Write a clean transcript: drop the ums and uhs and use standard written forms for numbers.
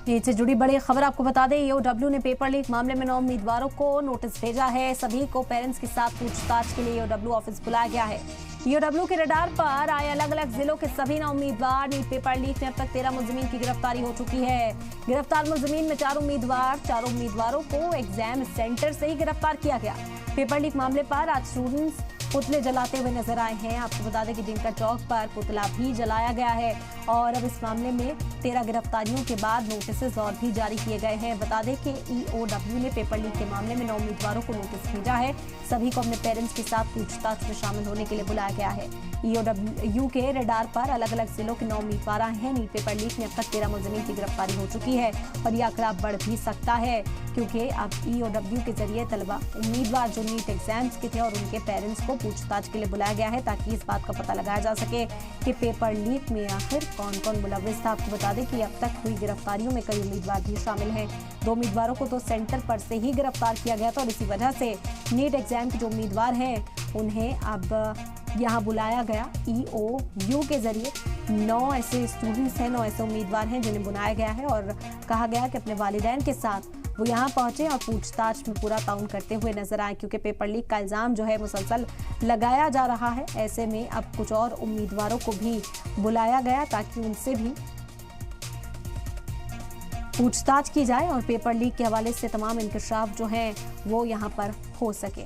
इससे जुड़ी बड़ी खबर आपको बता दें, ईओडब्ल्यू ने पेपर लीक मामले में 9 उम्मीदवारों को नोटिस भेजा है। सभी को पेरेंट्स के साथ पूछताछ के लिए ईओडब्ल्यू ऑफिस बुलाया गया है। ईओडब्ल्यू के रडार पर आए अलग अलग जिलों के सभी 9 उम्मीदवार। नीट पेपर लीक में अब तक 13 मुलजिमीन की गिरफ्तारी हो चुकी है। गिरफ्तार मुलजिमीन में 4 उम्मीदवारों को एग्जाम सेंटर से ही गिरफ्तार किया गया। पेपर लीक मामले पर आज स्टूडेंट्स पुतले जलाते हुए नजर आए हैं। आपको बता दें कि दिनकर चौक पर पुतला भी जलाया गया है और अब इस मामले में 13 गिरफ्तारियों के बाद नोटिस और भी जारी किए गए हैं। बता दें कि ईओडब्ल्यू ने पेपर लीक के मामले में 9 उम्मीदवारों को नोटिस भेजा है। सभी को अपने पेरेंट्स के साथ पूछताछ में शामिल होने के लिए बुलाया गया है। ईओडब्ल्यू के रडार पर अलग अलग जिलों के 9 उम्मीदवार हैं। नीट पेपर लीक में अब तक 13 मुलजिमीन की गिरफ्तारी हो चुकी है और यह आंकड़ा बढ़ भी सकता है, क्योंकि अब ईओडब्ल्यू के जरिए तलबा उम्मीदवार जो नीट एग्जाम्स के थे और उनके पेरेंट्स को पूछताछ के लिए बुलाया गया है, ताकि इस बात का पता लगाया जा सके कि पेपर लीक में आखिर कौन कौन मुलव्विस था। आपको बता दें कि अब तक हुई गिरफ्तारियों में कई उम्मीदवार भी शामिल हैं। 2 उम्मीदवारों को तो सेंटर पर से ही गिरफ्तार किया गया था और इसी वजह से नीट एग्जाम के जो उम्मीदवार हैं उन्हें अब यहाँ बुलाया गया। ईओयू के जरिए 9 ऐसे स्टूडेंट्स हैं, 9 ऐसे उम्मीदवार हैं जिन्हें बुलाया गया है और कहा गया कि अपने वालिदैन के साथ वो यहाँ पहुंचे और पूछताछ में पूरा ताउन करते हुए नजर आए, क्योंकि पेपर लीक का इल्जाम जो है मुसलसल लगाया जा रहा है। ऐसे में अब कुछ और उम्मीदवारों को भी बुलाया गया ताकि उनसे भी पूछताछ की जाए और पेपर लीक के हवाले से तमाम इंकशाफ जो है वो यहाँ पर हो सके।